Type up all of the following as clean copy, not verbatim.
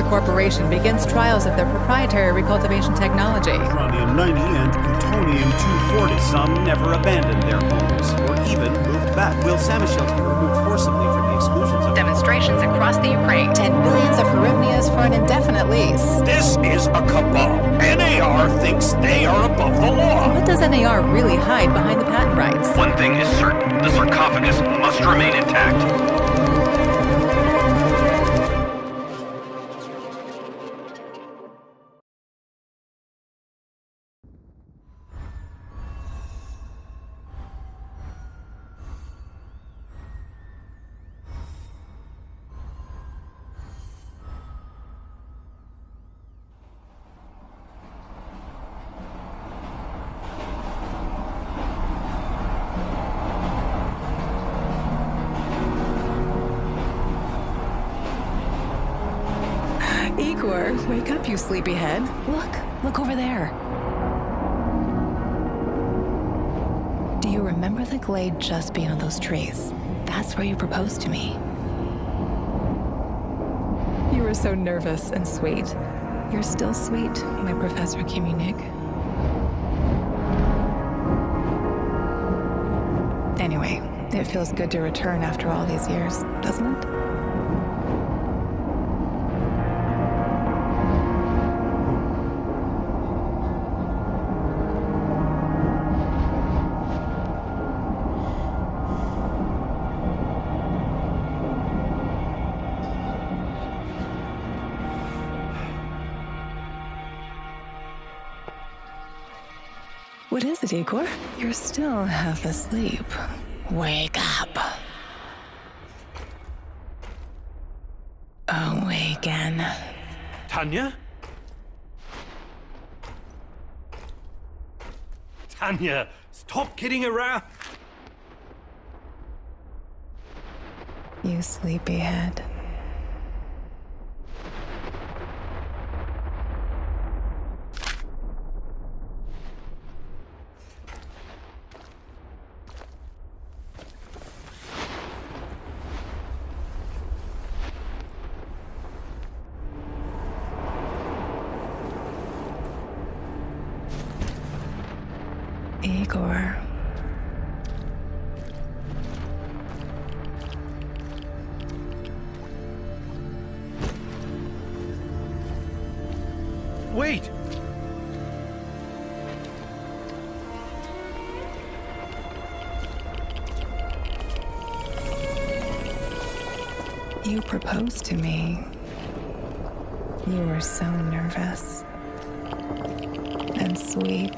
Corporation begins trials of their proprietary recultivation technology. Uranium-90 and plutonium-240. Some never abandoned their homes, or even moved back. Will Samashells be removed forcibly from the exclusion zone? Demonstrations across the Ukraine. 10 billions of hryvnias for an indefinite lease. This is a cabal. NAR thinks they are above the law. What does NAR really hide behind the patent rights? One thing is certain, the sarcophagus must remain intact. Igor, wake up, you sleepyhead. Look over there. Do you remember the glade just beyond those trees? That's where you proposed to me. You were so nervous and sweet. You're still sweet, my Professor Communic. Anyway, it feels good to return after all these years, doesn't it? What is it, Igor? You're still half asleep. Wake up. Awaken. Tanya? Tanya, stop kidding around. You sleepyhead. Igor. Wait! You proposed to me. You were so nervous and sweet.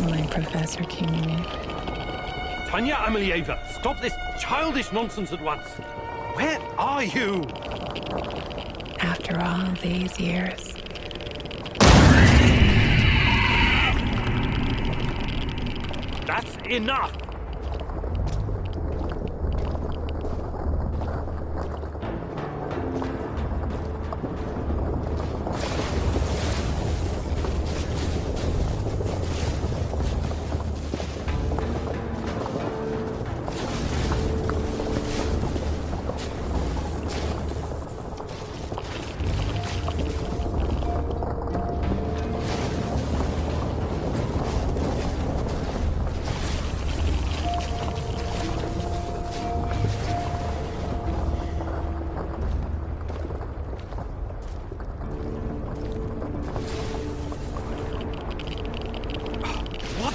My Professor Communic. Tanya Amelieva, stop this childish nonsense at once. Where are you? After all these years. That's enough!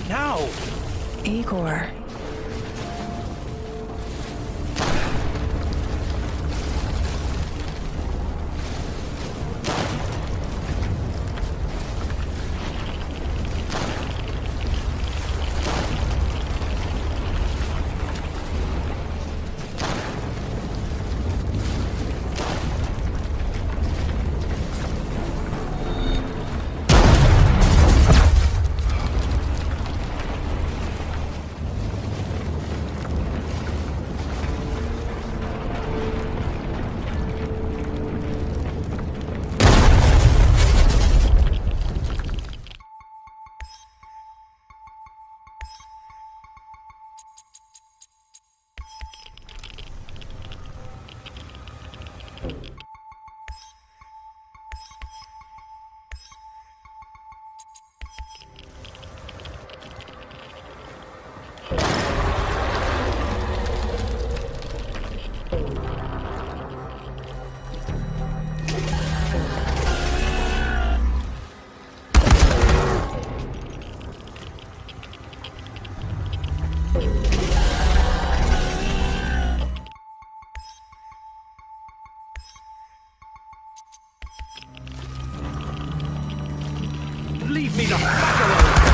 Now! Igor. Leave me the fuck alone!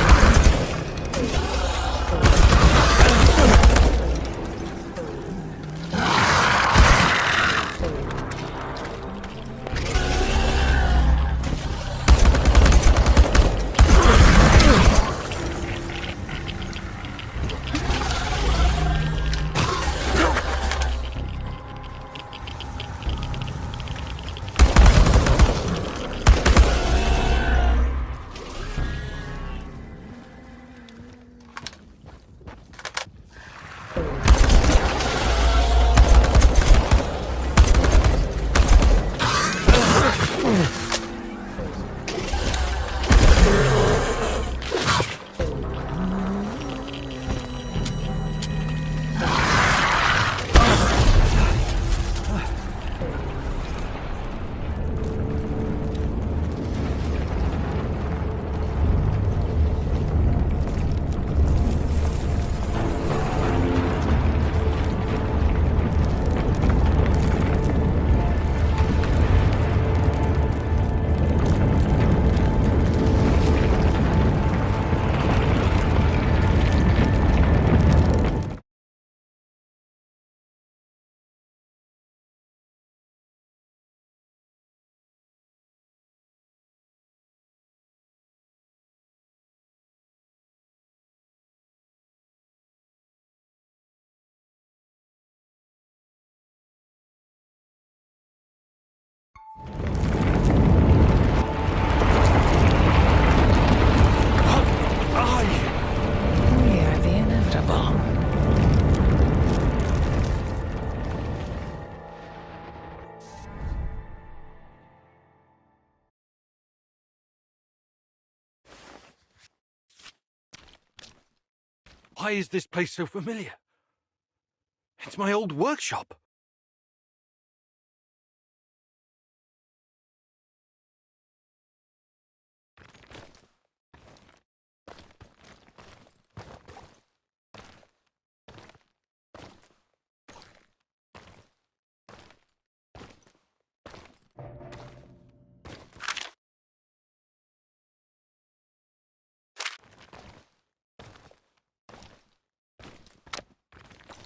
We are the inevitable. Why is this place so familiar? It's my old workshop.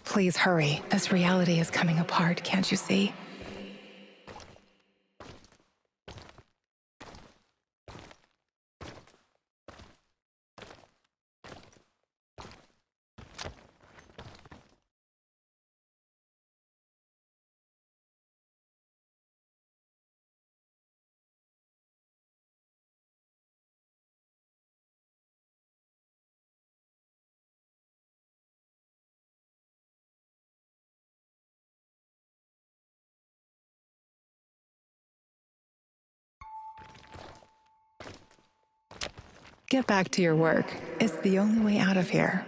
Please hurry. This reality is coming apart, can't you see? Get back to your work. It's the only way out of here.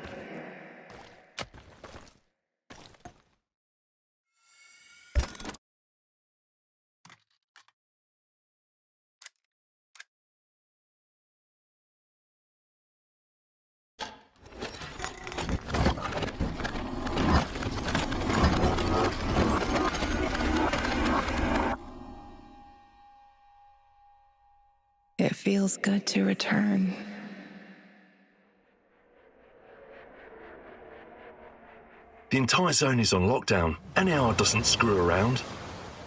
It feels good to return. The entire zone is on lockdown. NAR doesn't screw around.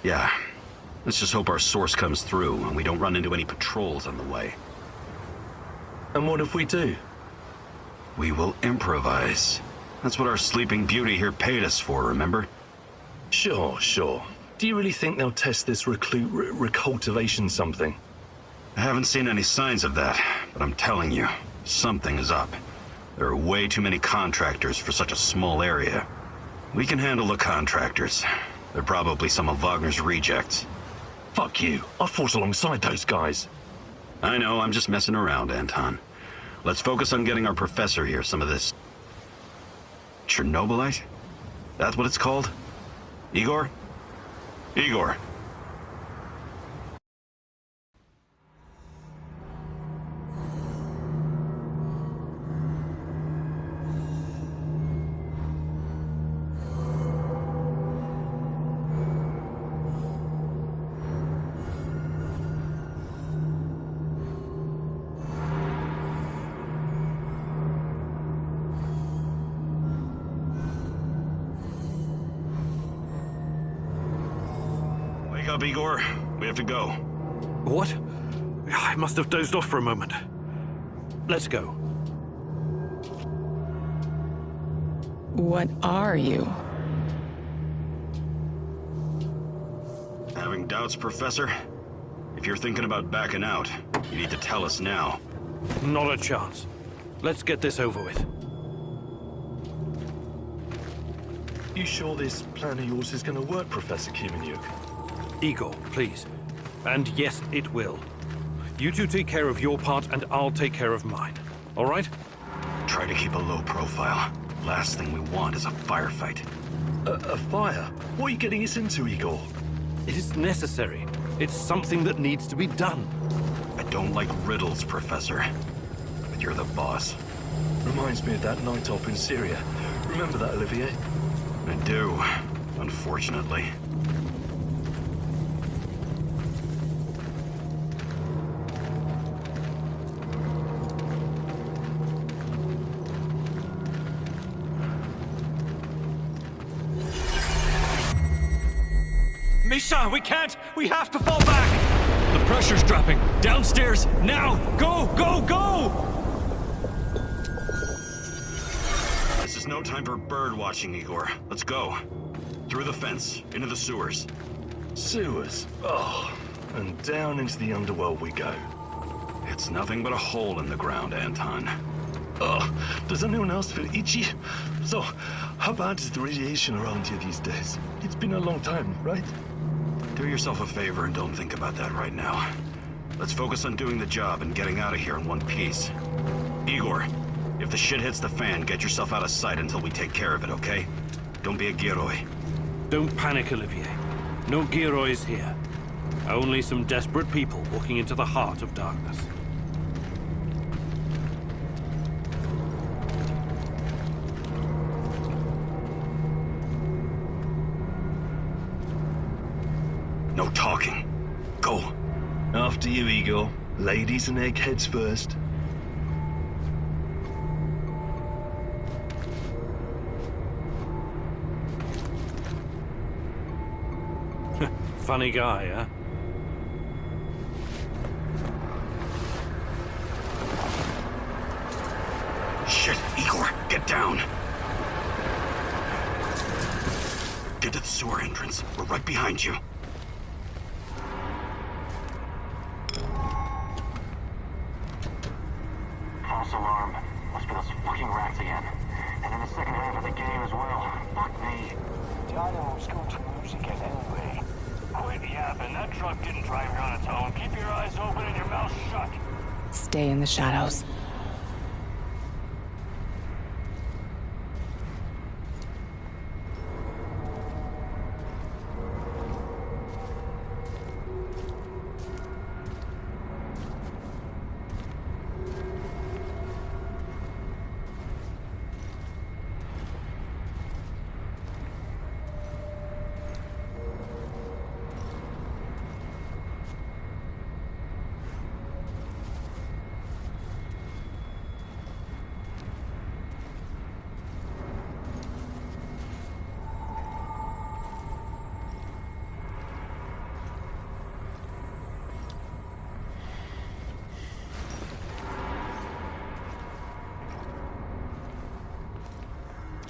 Yeah. Let's just hope our source comes through and we don't run into any patrols on the way. And what if we do? We will improvise. That's what our Sleeping Beauty here paid us for, remember? Sure. Do you really think they'll test this recultivation something? I haven't seen any signs of that, but I'm telling you, something is up. There are way too many contractors for such a small area. We can handle the contractors. They're probably some of Wagner's rejects. Fuck you. I fought alongside those guys. I know, I'm just messing around, Anton. Let's focus on getting our professor here some of this... Chernobylite? That's what it's called? Igor? Igor. up, Igor. We have to go. What? I must have dozed off for a moment. Let's go. What are you? Having doubts, Professor? If you're thinking about backing out, you need to tell us now. Not a chance. Let's get this over with. You sure this plan of yours is going to work, Professor Kimenyuk? Igor, please. And yes, it will. You two take care of your part, and I'll take care of mine. All right? Try to keep a low profile. Last thing we want is a firefight. A fire? What are you getting us into, Igor? It is necessary. It's something that needs to be done. I don't like riddles, Professor. But you're the boss. Reminds me of that night op in Syria. Remember that, Olivier? I do, unfortunately. Misha, we can't! We have to fall back! The pressure's dropping. Downstairs, now! Go, go, go! This is no time for bird watching, Igor. Let's go. Through the fence, into the sewers. Sewers? Oh, and down into the underworld we go. It's nothing but a hole in the ground, Anton. Oh, does anyone else feel itchy? So, how bad is the radiation around here these days? It's been a long time, right? Do yourself a favor and don't think about that right now. Let's focus on doing the job and getting out of here in one piece. Igor, if the shit hits the fan, get yourself out of sight until we take care of it, okay? Don't be a Gilroy. Don't panic, Olivier. No Giroys here. Only some desperate people walking into the heart of darkness. No talking. Go. After you, Igor. Ladies and eggheads first. Funny guy, huh? Shit, Igor, get down. Get to the sewer entrance. We're right behind you. False alarm. Must be those fucking rats again. And in the second half of the game as well. Fuck me. Dynamo's going to lose again anyway. Quit yapping. That truck didn't drive here on its own. Keep your eyes open and your mouth shut. Stay in the shadows.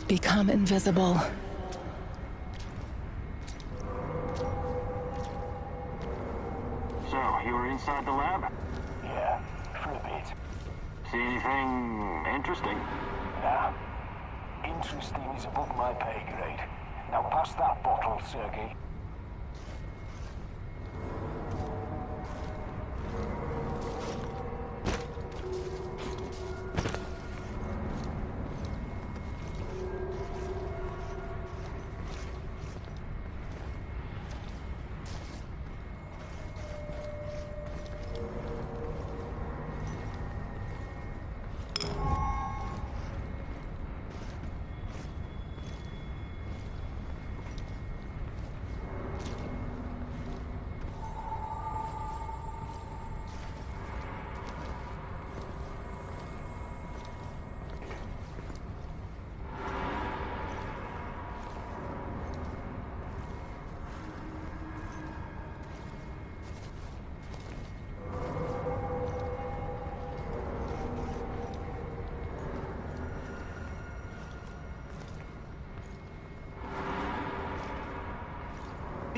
Become invisible. So, you were inside the lab? Yeah, for a bit. See anything interesting? Nah. Interesting is above my pay grade. Now pass that bottle, Sergey.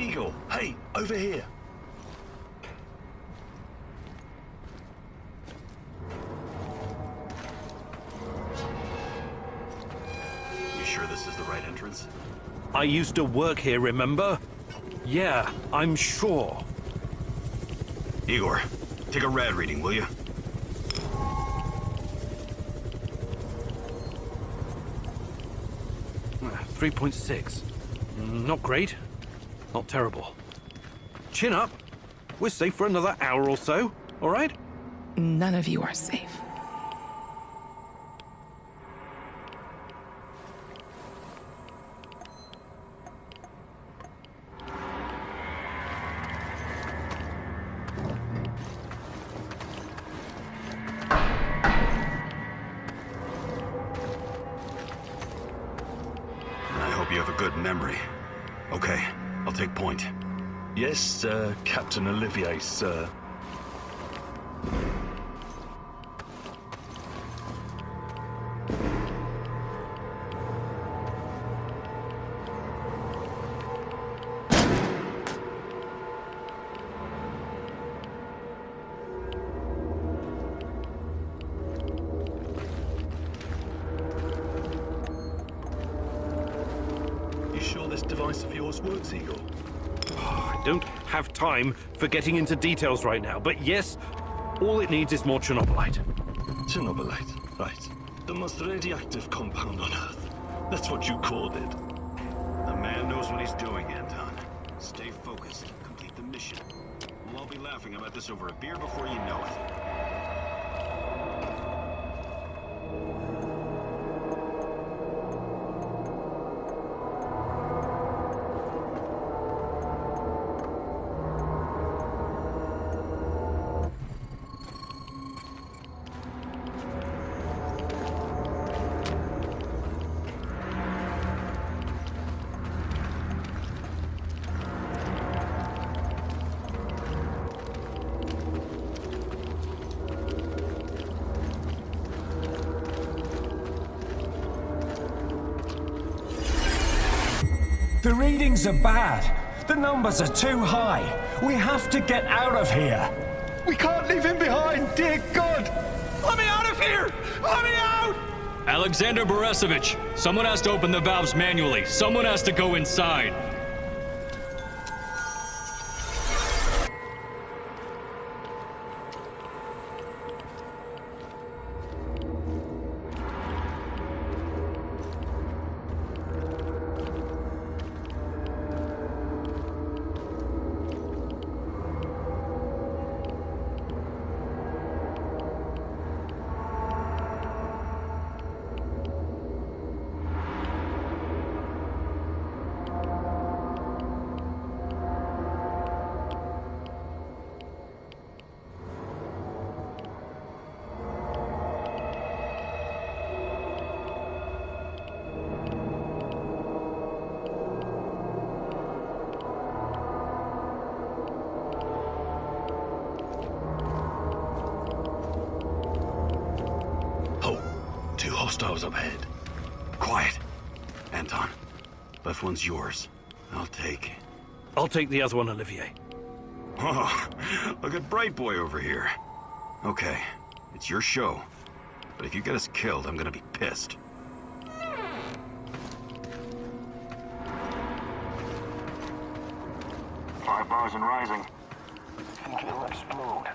Eagle, hey, over here. You sure this is the right entrance? I used to work here, remember? Yeah, I'm sure. Igor, take a rad reading, will you? Ah, 3.6. Not great. Not terrible. Chin up. We're safe for another hour or so, all right? None of you are safe. I hope you have a good memory. Okay, I'll take point. Yes, Captain Olivier, sir. You sure this device of yours works, Eagle? I don't have time for getting into details right now, but yes, all it needs is more Chernobylite. Chernobylite, right. The most radioactive compound on Earth. That's what you called it. The man knows what he's doing, Anton. Stay focused. Complete the mission. We'll all be laughing about this over a beer before you know it. The readings are bad. The numbers are too high. We have to get out of here. We can't leave him behind, dear God! Let me out of here! Let me out! Alexander Borisovich, someone has to open the valves manually. Someone has to go inside. Two hostiles up ahead. Quiet. Anton, left one's yours. I'll take the other one, Olivier. Oh, look at Bright Boy over here. Okay, it's your show. But if you get us killed, I'm gonna be pissed. Five bars and rising. Think it'll explode.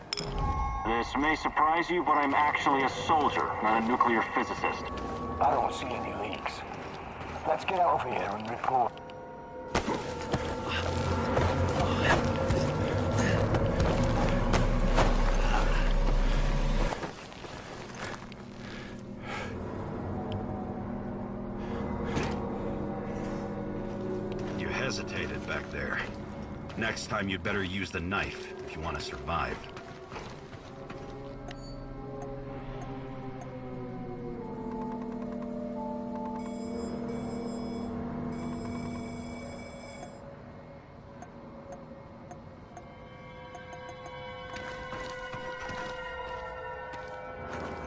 This may surprise you, but I'm actually a soldier, not a nuclear physicist. I don't see any leaks. Let's get out of here and report. You hesitated back there. Next time you'd better use the knife if you want to survive.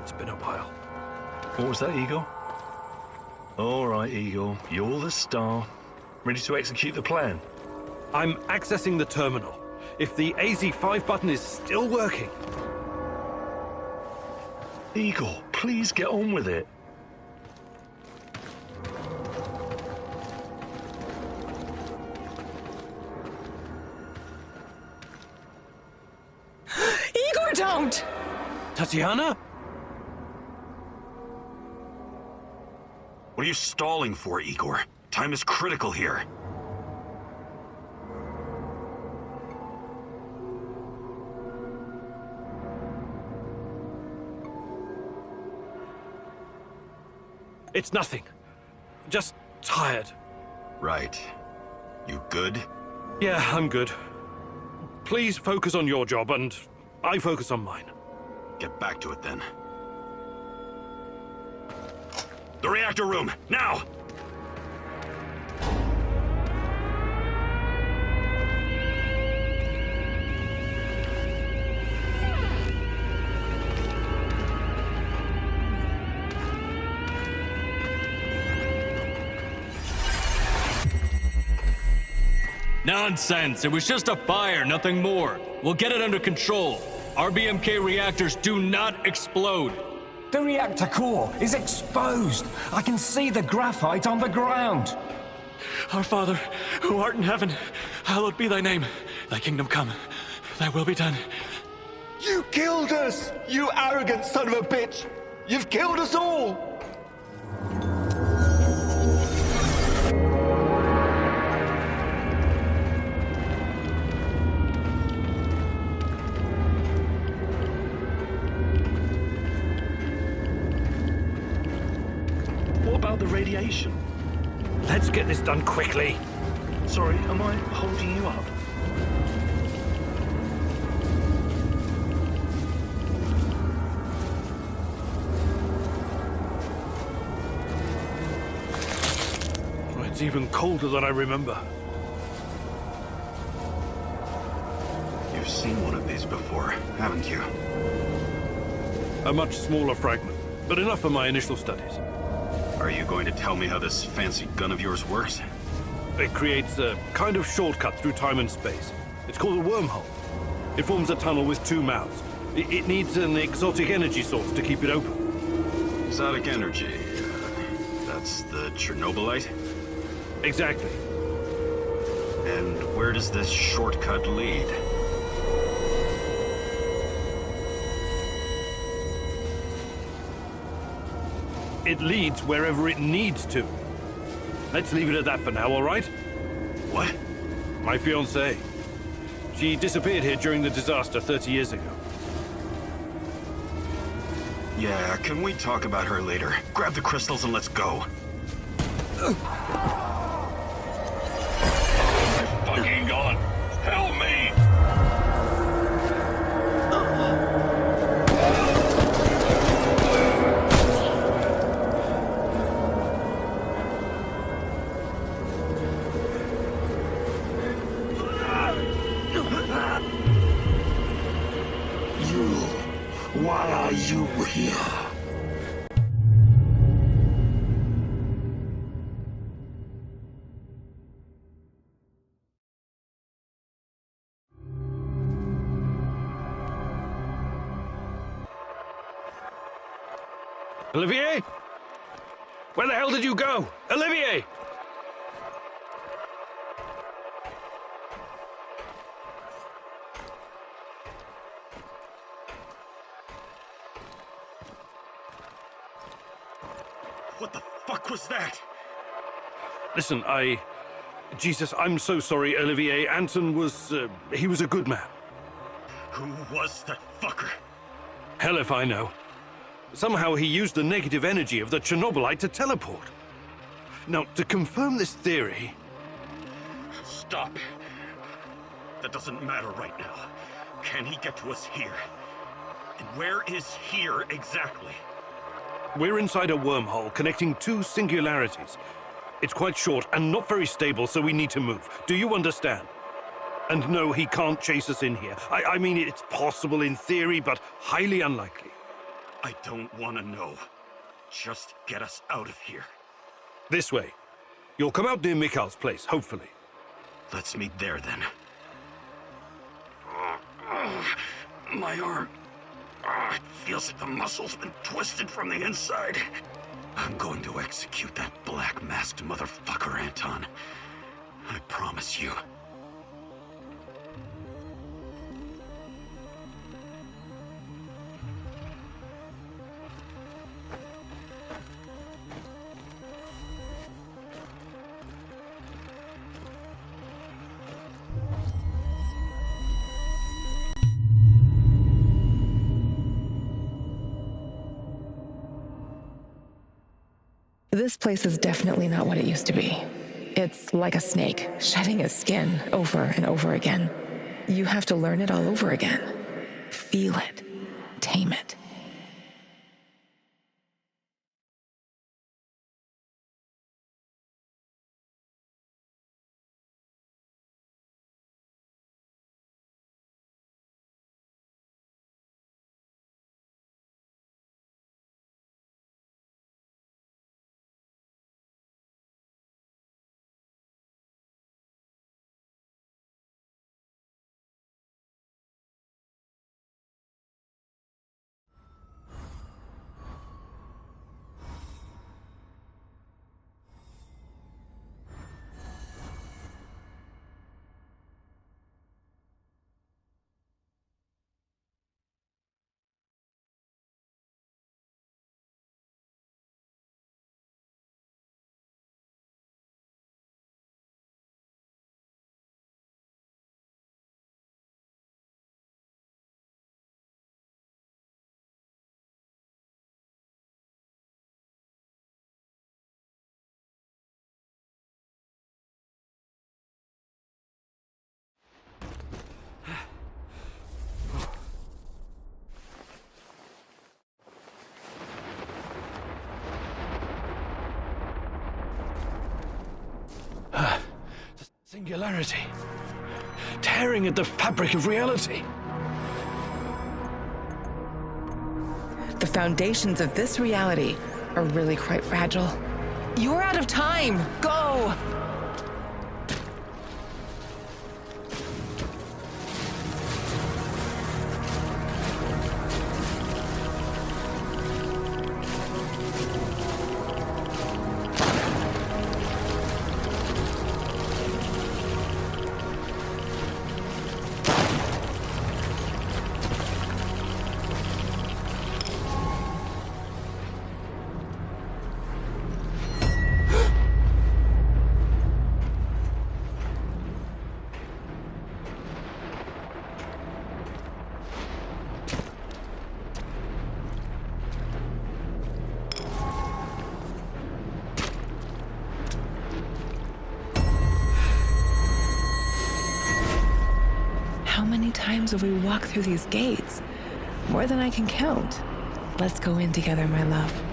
It's been a while. What was that, Eagle? All right, Eagle. You're the star. Ready to execute the plan? I'm accessing the terminal. If the AZ5 button is still working... Igor, please get on with it. Igor, don't! Tatiana? What are you stalling for, Igor? Time is critical here. It's nothing. Just tired. Right. You good? Yeah, I'm good. Please focus on your job, and I focus on mine. Get back to it, then. The reactor room, now! Nonsense! It was just a fire, nothing more. We'll get it under control. RBMK reactors do not explode. The reactor core is exposed. I can see the graphite on the ground. Our Father, who art in heaven, hallowed be thy name. Thy kingdom come, thy will be done. You killed us, you arrogant son of a bitch! You've killed us all! What about the radiation? Let's get this done quickly. Sorry, am I holding you up? It's even colder than I remember. You've seen one of these before, haven't you? A much smaller fragment, but enough for my initial studies. Are you going to tell me how this fancy gun of yours works? It creates a kind of shortcut through time and space. It's called a wormhole. It forms a tunnel with two mouths. It needs an exotic energy source to keep it open. Exotic energy. That's the Chernobylite? Exactly. And where does this shortcut lead? It leads wherever it needs to. Let's leave it at that for now, all right? What? My fiancée. She disappeared here during the disaster 30 years ago. Yeah, can we talk about her later? Grab the crystals and let's go. Fucking gone. Help me! Why are you here? Olivier? Where the hell did you go? Olivier! What the fuck was that? Listen, Jesus, I'm so sorry, Olivier. Anton was, he was a good man. Who was that fucker? Hell if I know. Somehow he used the negative energy of the Chernobylite to teleport. Now, to confirm this theory... Stop. That doesn't matter right now. Can he get to us here? And where is here exactly? We're inside a wormhole connecting two singularities. It's quite short and not very stable, so we need to move. Do you understand? And no, he can't chase us in here. I mean, it's possible in theory, but highly unlikely. I don't want to know. Just get us out of here. This way. You'll come out near Mikhail's place, hopefully. Let's meet there, then. My arm. It feels like the muscle's been twisted from the inside. I'm going to execute that black-masked motherfucker, Anton. I promise you. This place is definitely not what it used to be. It's like a snake, shedding its skin over and over again. You have to learn it all over again. Feel it. Tame it. The singularity. Tearing at the fabric of reality. The foundations of this reality are really quite fragile. You're out of time! Go! How many times have we walked through these gates? More than I can count. Let's go in together, my love.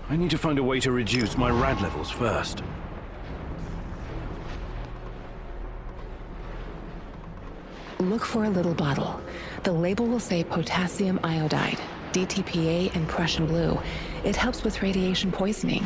I need to find a way to reduce my rad levels first. Look for a little bottle. The label will say potassium iodide, DTPA, and Prussian blue. It helps with radiation poisoning.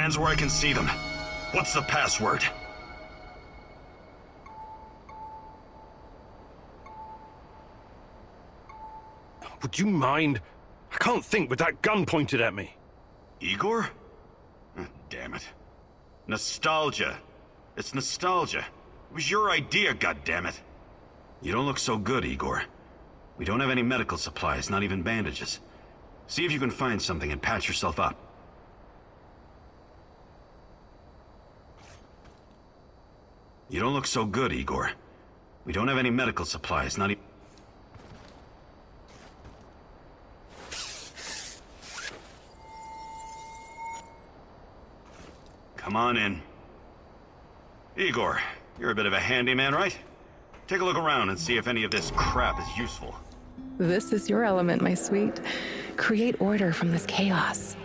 hands where I can see them. What's the password? Would you mind? I can't think with that gun pointed at me. Igor? Oh, damn it. Nostalgia. It's nostalgia. It was your idea, goddammit. You don't look so good, Igor. We don't have any medical supplies, not even bandages. See if you can find something and patch yourself up. You don't look so good, Igor. We don't have any medical supplies, not even... Come on in. Igor, you're a bit of a handyman, right? Take a look around and see if any of this crap is useful. This is your element, my sweet. Create order from this chaos.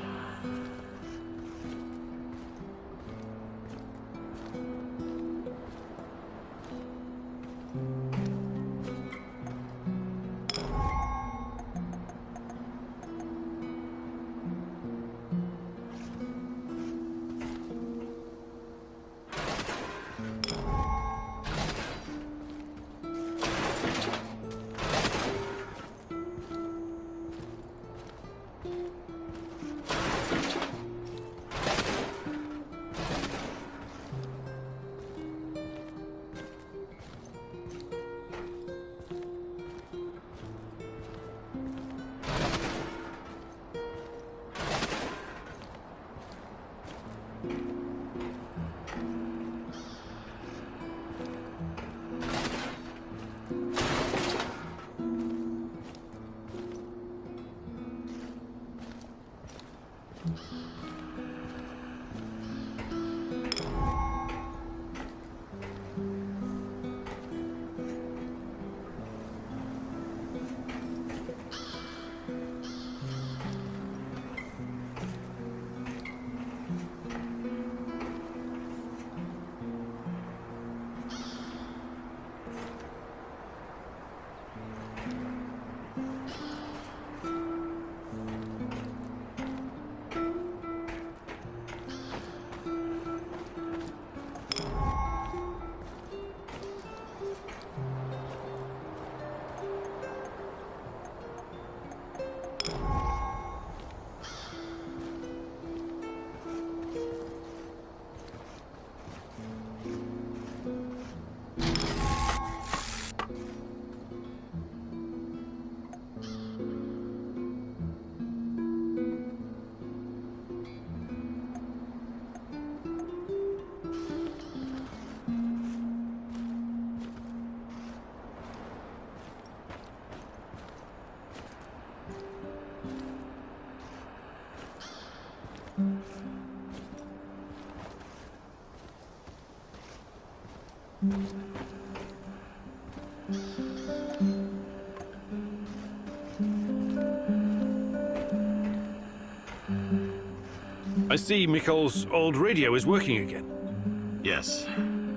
I see Mikhail's old radio is working again. Yes.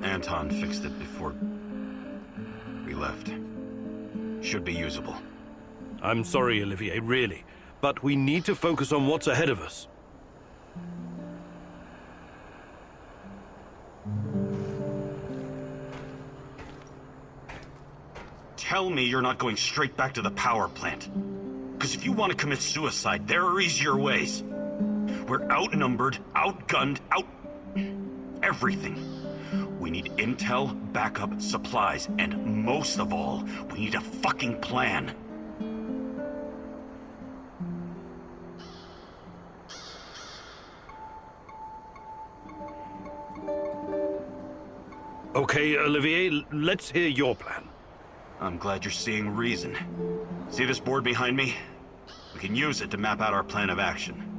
Anton fixed it before we left. Should be usable. I'm sorry, Olivier, really. But we need to focus on what's ahead of us. Tell me you're not going straight back to the power plant. Because if you want to commit suicide, there are easier ways. We're outnumbered, outgunned, everything. We need intel, backup, supplies, and most of all, we need a fucking plan. Okay, Olivier, let's hear your plan. I'm glad you're seeing reason. See this board behind me? We can use it to map out our plan of action.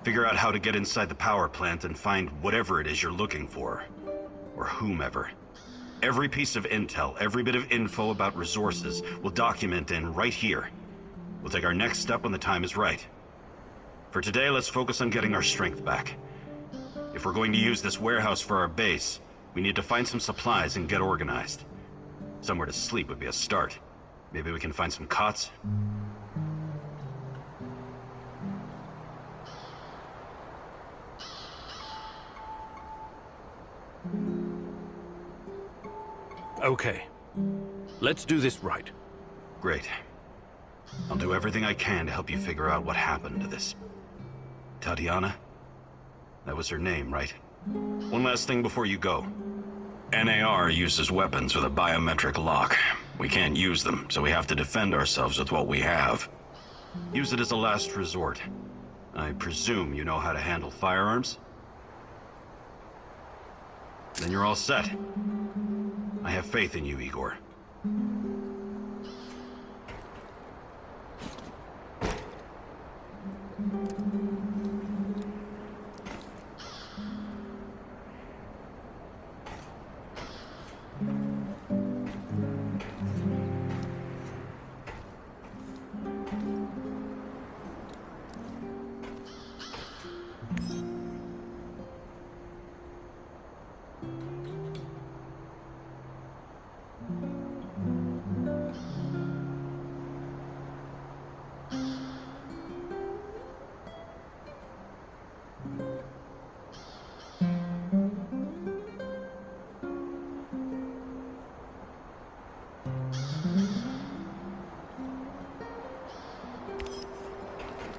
Figure out how to get inside the power plant and find whatever it is you're looking for. Or whomever. Every piece of intel, every bit of info about resources, we'll document in right here. We'll take our next step when the time is right. For today, let's focus on getting our strength back. If we're going to use this warehouse for our base, we need to find some supplies and get organized. Somewhere to sleep would be a start. Maybe we can find some cots? Okay. Let's do this right. Great. I'll do everything I can to help you figure out what happened to this... Tatiana? That was her name, right? One last thing before you go. NAR uses weapons with a biometric lock. We can't use them, so we have to defend ourselves with what we have. Use it as a last resort. I presume you know how to handle firearms? Then you're all set. I have faith in you, Igor.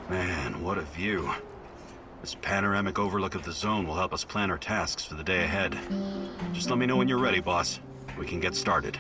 Man, what a view. This panoramic overlook of the zone will help us plan our tasks for the day ahead. Just let me know when you're ready, boss. We can get started.